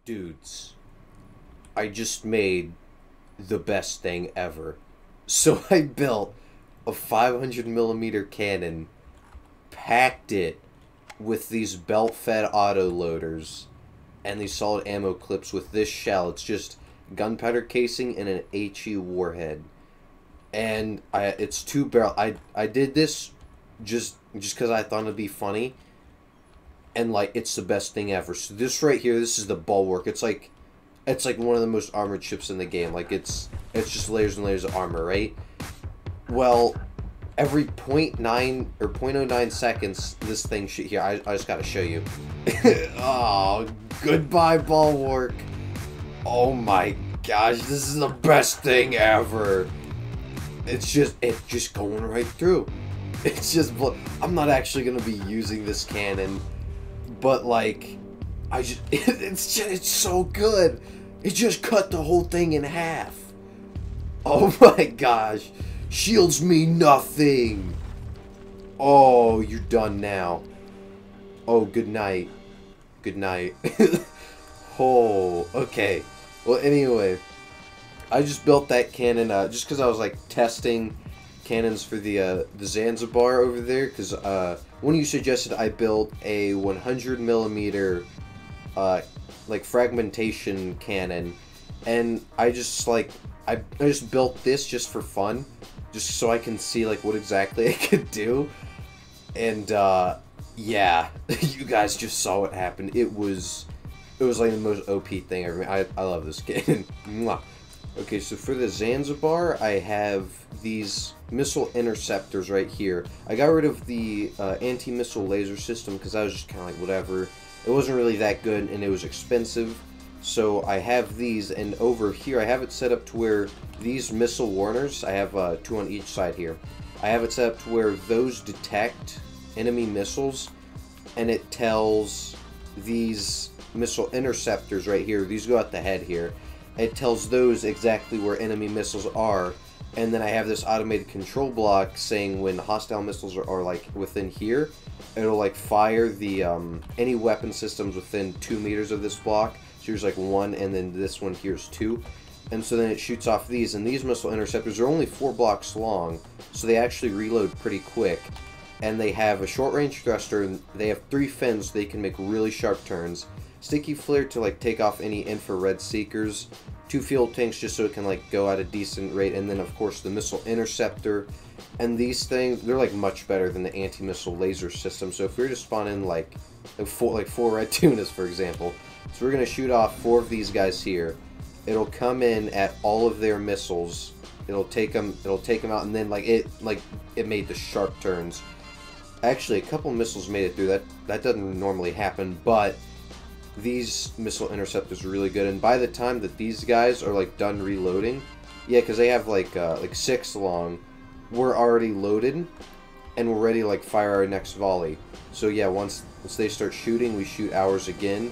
Dudes, I just made the best thing ever. So I built a 500mm cannon, packed it with these belt-fed autoloaders, and these solid ammo clips with this shell. It's just gunpowder casing and an HE warhead. And it's 2 barrel. I did this just because I thought it'd be funny. And like it's the best thing ever. So this right here, this is the bulwark. It's like one of the most armored ships in the game. Like it's just layers and layers of armor, right? Well, every 0.9 or 0.09 seconds, this thing should here. I just gotta show you. Oh, goodbye bulwark. Oh my gosh, this is the best thing ever. It's just going right through. It's just, I'm not actually gonna be using this cannon. But like, it's so good. It just cut the whole thing in half. Oh my gosh, shields mean nothing. Oh, you're done now. Oh, good night. Good night. Oh, okay. Well, anyway, I just built that cannon just because I was like testing cannons for the Zanzabar over there, because one of you suggested I build a 100mm like fragmentation cannon, and I just like I just built this just for fun, just so I can see like what exactly I could do. And yeah, you guys just saw what happened. It was like the most OP thing ever. I love this cannon. Mwah. Okay, so for the Zanzabar, I have these missile interceptors right here. I got rid of the anti-missile laser system because I was just kind of like, whatever. It wasn't really that good, and it was expensive. So I have these, and over here I have it set up to where these missile warners, I have 2 on each side here. I have it set up to where those detect enemy missiles, and it tells these missile interceptors right here, these go at the head here, it tells those exactly where enemy missiles are. And then I have this automated control block saying when hostile missiles are like within here, it'll like fire the any weapon systems within 2 meters of this block. So here's like 1, and then this one here's 2. And so then it shoots off these, and these missile interceptors are only 4 blocks long, so they actually reload pretty quick. And they have a short range thruster, and they have 3 fins so they can make really sharp turns. Sticky flare to like take off any infrared seekers. 2 fuel tanks just so it can like go at a decent rate, and then of course the missile interceptor. And these things, they're like much better than the anti-missile laser system. So if we were to spawn in like 4 red tunas, for example, so we're gonna shoot off 4 of these guys here. It'll come in at all of their missiles. It'll take them out, and then like it made the sharp turns. Actually, a couple missiles made it through. That doesn't normally happen, but these missile interceptors are really good. And by the time that these guys are like done reloading, yeah, because they have like 6 long, we're already loaded and we're ready to like fire our next volley. So yeah, once they start shooting, we shoot ours again,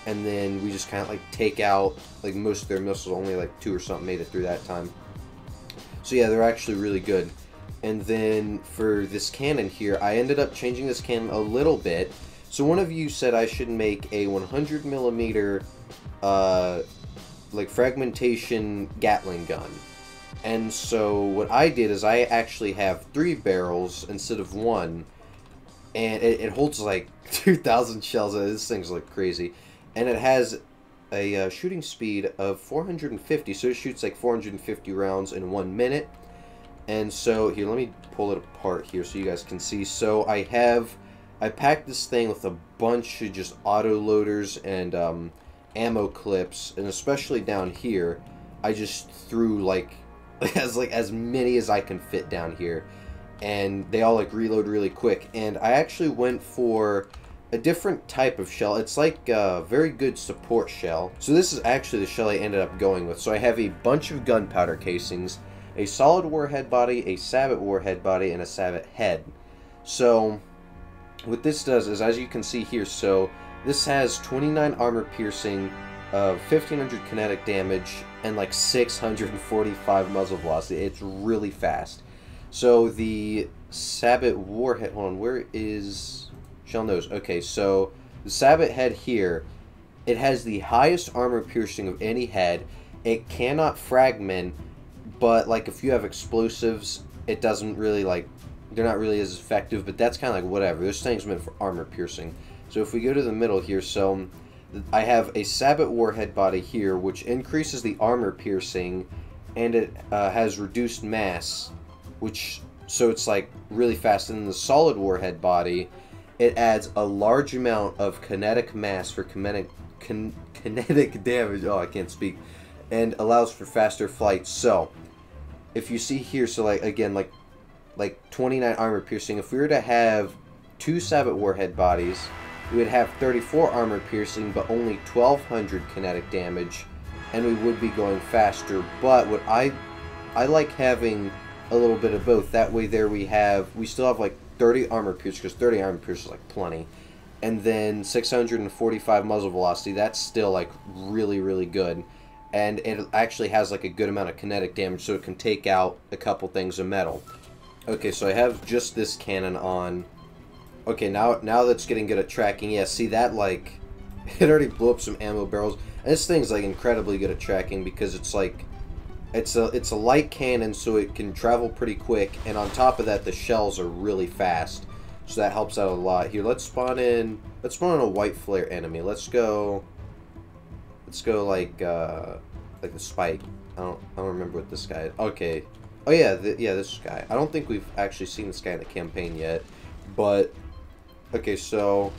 and then we just kind of like take out like most of their missiles. Only like 2 or something made it through that time. So yeah, they're actually really good. And then for this cannon here, I ended up changing this cannon a little bit. So one of you said I should make a 100mm like fragmentation Gatling gun. And so what I did is I actually have 3 barrels instead of 1. And it holds like 2,000 shells. This thing's like crazy. And it has a shooting speed of 450. So it shoots like 450 rounds in 1 minute. And so here, let me pull it apart here so you guys can see. So I packed this thing with a bunch of just auto loaders and ammo clips, and especially down here, I just threw like as many as I can fit down here, and they all like reload really quick. And I actually went for a different type of shell. It's like a very good support shell. So this is actually the shell I ended up going with. So I have a bunch of gunpowder casings, a solid warhead body, a sabot warhead body, and a sabot head. So what this does is, as you can see here, so this has 29 armor piercing, 1500 kinetic damage, and like 645 muzzle velocity. It's really fast. So the sabot warhead, hold on, where is shell nose? Okay, so the sabot head here, It has the highest armor piercing of any head. It cannot fragment, but like if you have explosives, it doesn't really like, they're not really as effective, but that's kind of like whatever. This thing's meant for armor piercing. So if we go to the middle here, so I have a Sabot warhead body here, which increases the armor piercing, and it has reduced mass, which, so it's like really fast. And then the solid warhead body, it adds a large amount of kinetic mass for kinetic damage. Oh, I can't speak. And allows for faster flight. So if you see here, so like again, like 29 armor piercing. If we were to have 2 Sabot warhead bodies, we would have 34 armor piercing, but only 1200 kinetic damage, and we would be going faster. But what I like having a little bit of both. That way, there we still have like 30 armor pierce, because 30 armor pierce is like plenty, and then 645 muzzle velocity. That's still like really, really good. And it actually has like a good amount of kinetic damage, so it can take out a couple things of metal. Okay, so I have just this cannon on. Okay, now that's getting good at tracking. Yeah, see that, like, it already blew up some ammo barrels. And this thing's like incredibly good at tracking, because it's like, it's a light cannon, so it can travel pretty quick. And on top of that, the shells are really fast, so that helps out a lot. Here, let's spawn in a white flare enemy. Let's go like the Spike. I don't remember what this guy is. Okay. Oh yeah, this guy. I don't think we've actually seen this guy in the campaign yet, but okay, so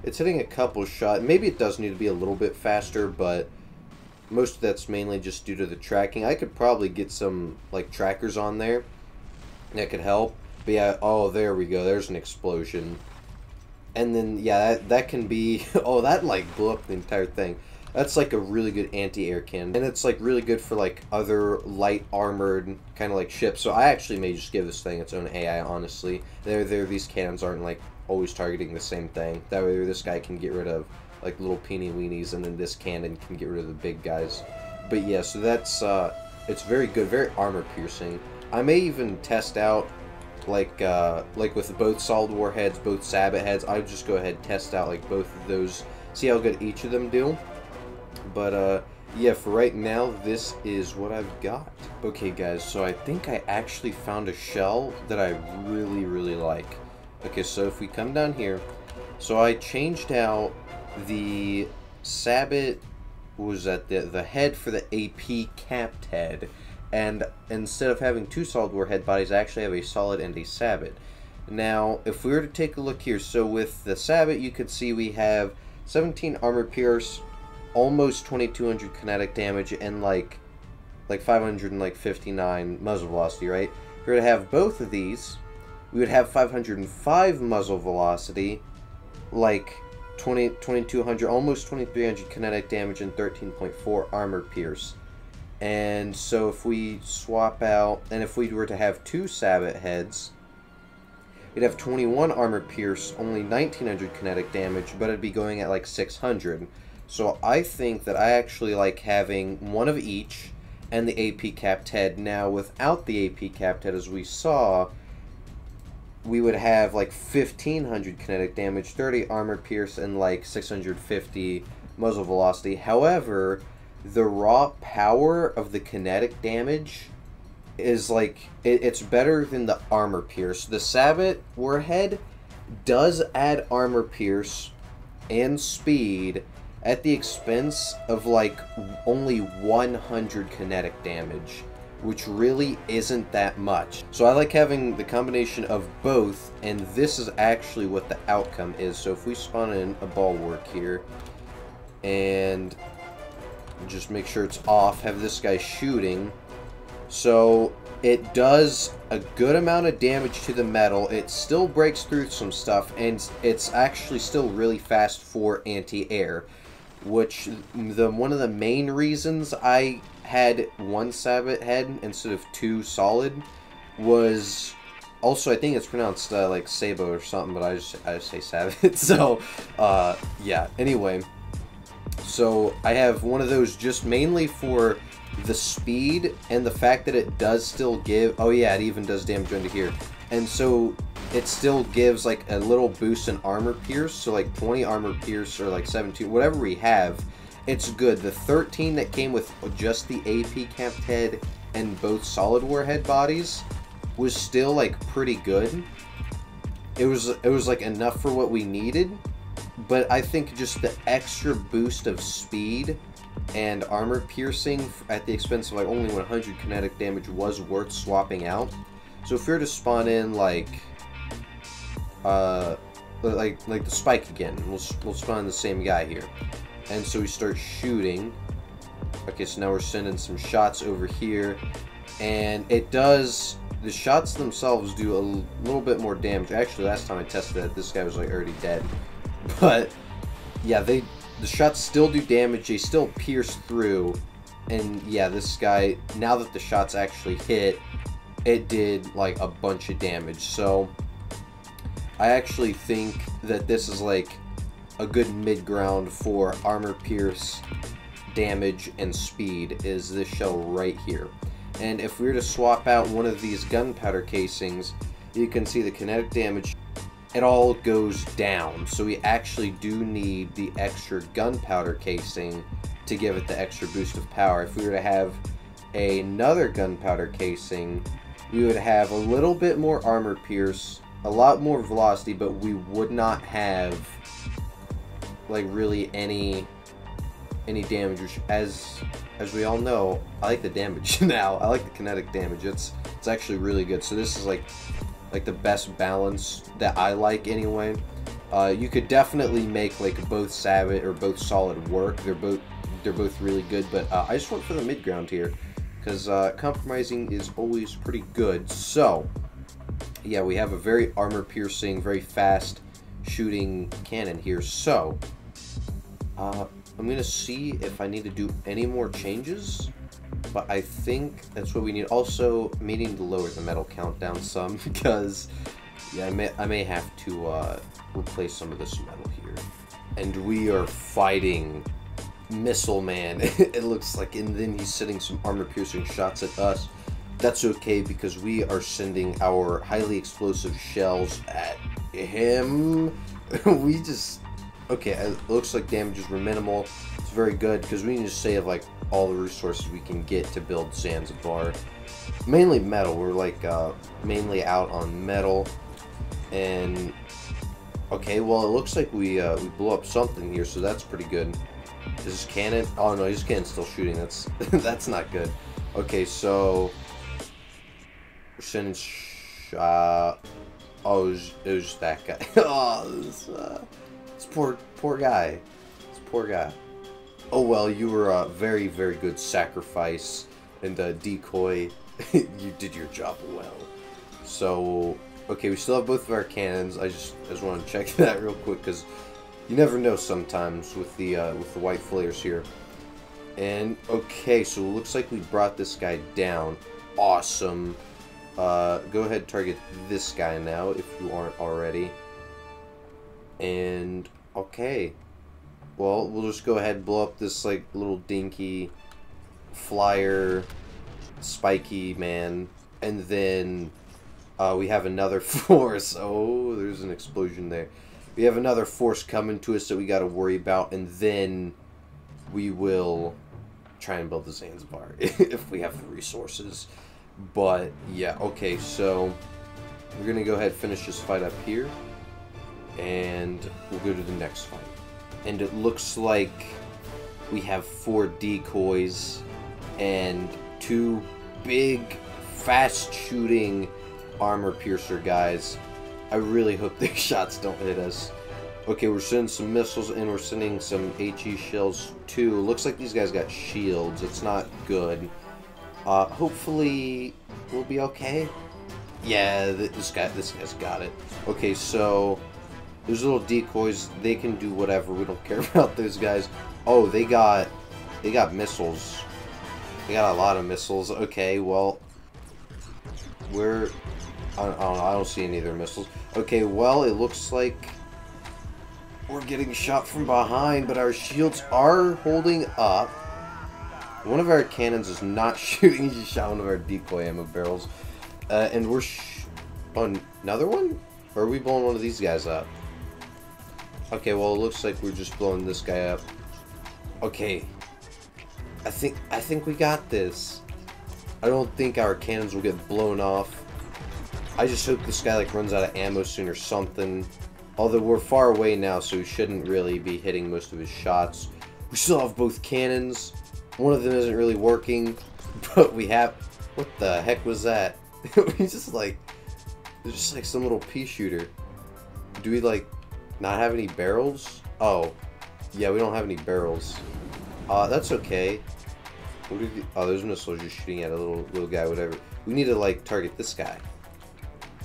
it's hitting a couple shots. Maybe it does need to be a little bit faster, but most of that's mainly just due to the tracking. I could probably get some like trackers on there that could help. But yeah, oh, there we go. There's an explosion. And then yeah, that can be oh, that like blew up the entire thing. That's like a really good anti-air cannon, and it's like really good for like other light armored kind of like ships. So I actually may just give this thing its own AI, honestly. These cannons aren't like always targeting the same thing. That way this guy can get rid of like little peeny weenies, and then this cannon can get rid of the big guys. But yeah, so that's it's very good, very armor piercing. I may even test out like with both solid warheads, both Sabot heads. I would just go ahead and test out like both of those, see how good each of them do. But, yeah, for right now, this is what I've got. Okay, guys, so I think I actually found a shell that I really, really like. Okay, so if we come down here, so I changed out the Sabot, what was that, the head for the AP capped head, and instead of having 2 solid warhead bodies, I actually have a solid and a Sabot. Now, if we were to take a look here, so with the Sabot, you could see we have 17 armor pierce, almost 2200 kinetic damage, and like 559 muzzle velocity, right? If we were to have both of these, we would have 505 muzzle velocity, like 2200, almost 2300 kinetic damage, and 13.4 armor pierce. And so if we swap out, and if we were to have 2 Sabot heads, we'd have 21 armor pierce, only 1900 kinetic damage, but it'd be going at like 600. So I think that I actually like having one of each and the AP capped head. Now, without the AP capped head, as we saw, we would have like 1500 kinetic damage, 30 armor pierce, and like 650 muzzle velocity. However, the raw power of the kinetic damage is like, it's better than the armor pierce. The Sabot warhead does add armor pierce and speed at the expense of like only 100 kinetic damage, which really isn't that much. So I like having the combination of both, and this is actually what the outcome is. So if we spawn in a bulwark here and just make sure it's off, have this guy shooting, so it does a good amount of damage to the metal. It still breaks through some stuff, and it's actually still really fast for anti-air, which one of the main reasons I had 1 Sabot head instead of 2 solid was also, I think it's pronounced like Sabo or something, but I just say Sabot. So yeah, anyway, so I have one of those just mainly for the speed and the fact that it does still give, oh yeah, it even does damage under here. And so it still gives like a little boost in armor pierce. So like 20 armor pierce or like 17, whatever we have, it's good. The 13 that came with just the AP capped head and both solid warhead bodies was still like pretty good. It was like enough for what we needed, but I think just the extra boost of speed and armor piercing at the expense of like only 100 kinetic damage was worth swapping out. So if we were to spawn in like the spike again, we'll spawn the same guy here, and so we start shooting. Okay, so now we're sending some shots over here, and it does. The shots themselves do a little bit more damage. Actually, last time I tested it, this guy was like already dead. But yeah, the shots still do damage. They still pierce through. And yeah, this guy, now that the shots actually hit, it did like a bunch of damage. So I actually think that this is like a good mid-ground for armor pierce, damage, and speed is this shell right here. And if we were to swap out one of these gunpowder casings, you can see the kinetic damage, it all goes down. So we actually do need the extra gunpowder casing to give it the extra boost of power. If we were to have another gunpowder casing, we would have a little bit more armor pierce, a lot more velocity, but we would not have like really any damage, which as we all know, I like the damage now. I like the kinetic damage. It's actually really good. So this is like the best balance that I like anyway. You could definitely make like both Savage or both Solid work. They're both really good, but I just went for the mid ground here because compromising is always pretty good. So yeah, we have a very armor piercing, very fast shooting cannon here. So I'm going to see if I need to do any more changes, but I think that's what we need. Also, needing to lower the metal count down some, because yeah, I may have to replace some of this metal here. And we are fighting Missile Man, it looks like, and then he's sending some armor-piercing shots at us. That's okay, because we are sending our highly explosive shells at him. We just... Okay, it looks like damages were minimal. It's very good, because we need to save, like, all the resources we can get to build Zanzabar. Mainly metal. We're, like, mainly out on metal. And... Okay, well, it looks like we blew up something here, so that's pretty good. Is this cannon? Oh, no, his cannon's still shooting. That's that's not good. Okay, so... We're sending... oh, it was that guy. Oh, this poor guy. This poor guy. Oh, well, you were a very, very good sacrifice and decoy. You did your job well. So, okay, we still have both of our cannons. I just want to check that real quick, because you never know sometimes with the white flares here. And, okay, so it looks like we brought this guy down. Awesome. Go ahead and target this guy now, if you aren't already. And, okay. Well, we'll just go ahead and blow up this, like, little dinky flyer spiky man. And then, we have another force. Oh, there's an explosion there. We have another force coming to us that we got to worry about. And then we will try and build the Zanzabar if we have the resources. But, yeah, okay, so we're going to go ahead and finish this fight up here. And we'll go to the next fight. And it looks like we have 4 decoys and 2 big, fast-shooting armor piercer guys. I really hope their shots don't hit us. Okay, we're sending some missiles and we're sending some HE shells too. Looks like these guys got shields. It's not good. Hopefully we'll be okay. Yeah, this guy's got it. Okay, so those little decoys, they can do whatever. We don't care about those guys. Oh, they got missiles. They got a lot of missiles. Okay, well, I don't know, I don't see any of their missiles. Okay, well, it looks like we're getting shot from behind, but our shields are holding up. One of our cannons is not shooting. He just shot one of our decoy ammo barrels. And we're... oh, another one? Or are we blowing one of these guys up? Okay, well, it looks like we're just blowing this guy up. Okay. I think we got this. I don't think our cannons will get blown off. I just hope this guy, like, runs out of ammo soon or something. Although we're far away now, so we shouldn't really be hitting most of his shots. We still have both cannons. One of them isn't really working, but we have... What the heck was that? He's just like... There's just like some little pea shooter. Do we, like, not have any barrels? Oh. Yeah, we don't have any barrels. That's okay. What are oh, those missiles just shooting at a little guy, whatever. We need to, like, target this guy.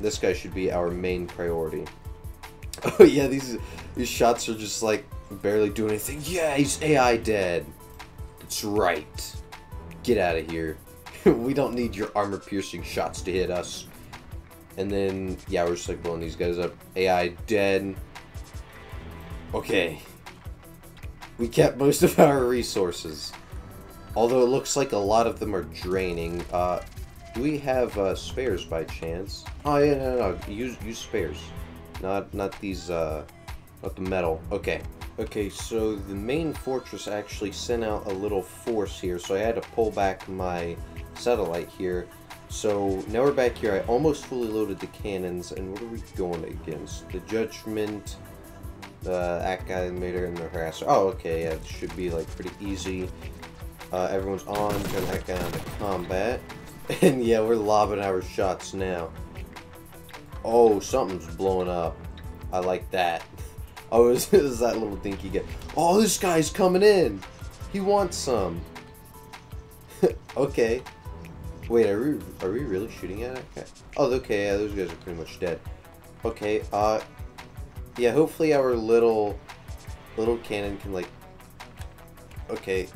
This guy should be our main priority. Oh yeah, these shots are just like barely doing anything. Yeah, he's AI dead. That's right. Get out of here. We don't need your armor-piercing shots to hit us. And then, yeah, we're just like blowing these guys up. AI dead. Okay. We kept most of our resources. Although it looks like a lot of them are draining. Do we have spares by chance? Oh yeah, no. Use spares. Not these, not the metal. Okay. Okay, so the main fortress actually sent out a little force here, so I had to pull back my satellite here. So now we're back here. I almost fully loaded the cannons, and what are we going against? The Judgment, the Acclimator, and the Harasser. Oh, okay, yeah, it should be, like, pretty easy. Everyone's on, turn that guy into combat. And yeah, we're lobbing our shots now. Oh, something's blowing up. I like that. Oh, is that little dinky guy. Oh, this guy's coming in. He wants some. Okay. Wait, are we really shooting at it? Okay. Oh, okay, yeah, those guys are pretty much dead. Okay, yeah, hopefully our little cannon can, like... Okay,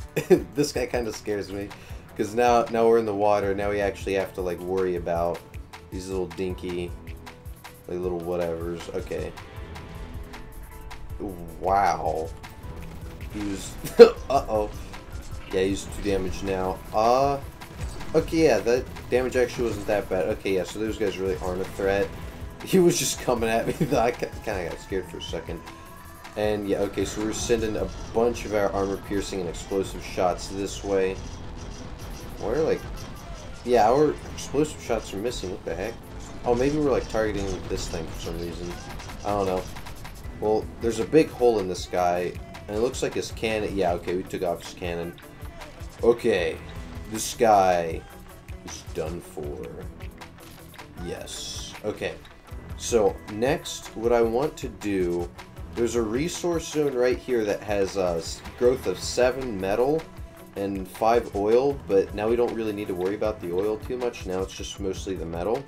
this guy kind of scares me. Because now we're in the water, now we actually have to, like, worry about these little dinky, like, little whatevers. Okay. Wow. He was... Uh-oh. Yeah, he's 2 damage now. Okay, yeah, that damage actually wasn't that bad. Okay, yeah, so those guys really aren't a threat. He was just coming at me. I kind of got scared for a second. And, yeah, okay, so we're sending a bunch of our armor-piercing and explosive shots this way. Where, like... Yeah, our explosive shots are missing. What the heck? Oh, maybe we're, like, targeting this thing for some reason. I don't know. Well, there's a big hole in this guy, and it looks like his cannon... Yeah, okay, we took off his cannon. Okay. This guy is done for. Yes. Okay. So, next, what I want to do... There's a resource zone right here that has growth of 7 metal and 5 oil, but now we don't really need to worry about the oil too much. Now it's just mostly the metal.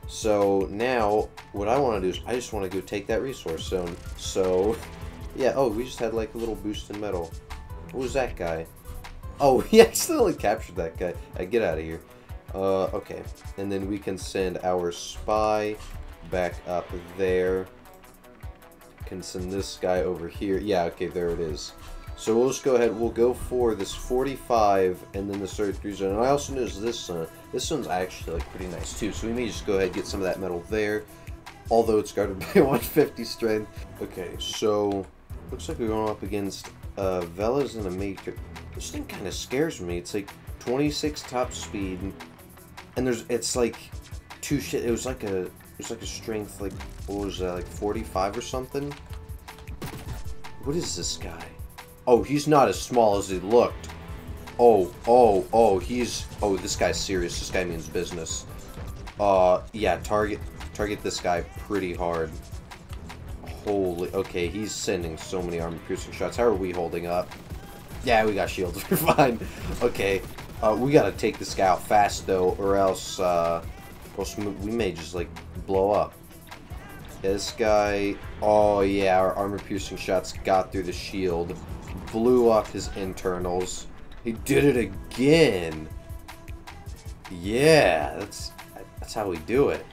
So now, what I want to do is I just want to go take that resource zone. So, yeah, oh, we just had like a little boost in metal. What was that guy? Oh, he accidentally captured that guy. Get out of here. Okay. And then we can send our spy back up there. Can send this guy over here. Yeah, okay, there it is. So we'll just go ahead, we'll go for this 45 and then the 33 zone. And I also noticed this one. This one's actually like pretty nice too. So we may just go ahead and get some of that metal there. Although it's guarded by 150 strength. Okay, so looks like we're going up against Velas and a Matrix. This thing kind of scares me. It's like 26 top speed. And it's like it was like a strength, like, what was that, like 45 or something? What is this guy? Oh, he's not as small as he looked. Oh, this guy's serious. This guy means business. Yeah, target this guy pretty hard. Holy, okay, he's sending so many armor-piercing shots. How are we holding up? Yeah, we got shields. We're fine. Okay, we gotta take this guy out fast, though, or else we may just, like, blow up. This guy... Oh, yeah, our armor-piercing shots got through the shield. Blew up his internals. He did it again! Yeah, that's how we do it.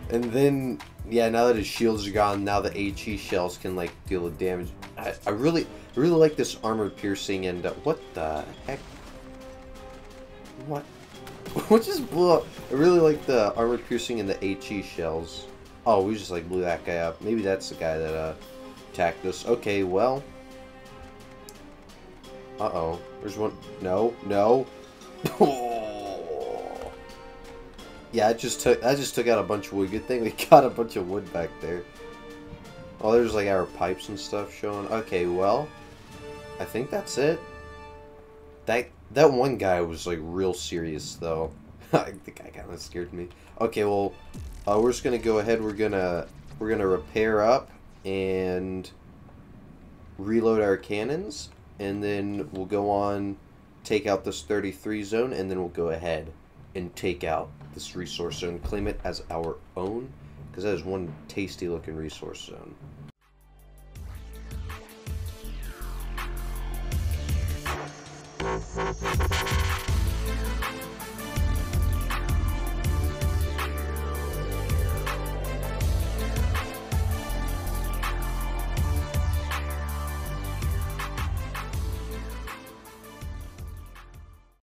And then, yeah, now that his shields are gone, now the HE shells can, like, deal with damage. I really like this armor-piercing, and what the heck? What? What just blew up? I really like the armor piercing and the HE shells. Oh, we just, like, blew that guy up. Maybe that's the guy that, attacked us. Okay, well. Uh-oh. There's one. No, no. Oh. Yeah, I just took out a bunch of wood. Good thing we got a bunch of wood back there. Oh, there's, like, our pipes and stuff showing. Okay, well. I think that's it. That one guy was, like, real serious, though. The guy kind of scared me. Okay, well, we're just gonna go ahead. We're gonna repair up and reload our cannons, and then we'll go on, take out this 33 zone, and then we'll go ahead and take out this resource zone, claim it as our own, because that is one tasty looking resource zone.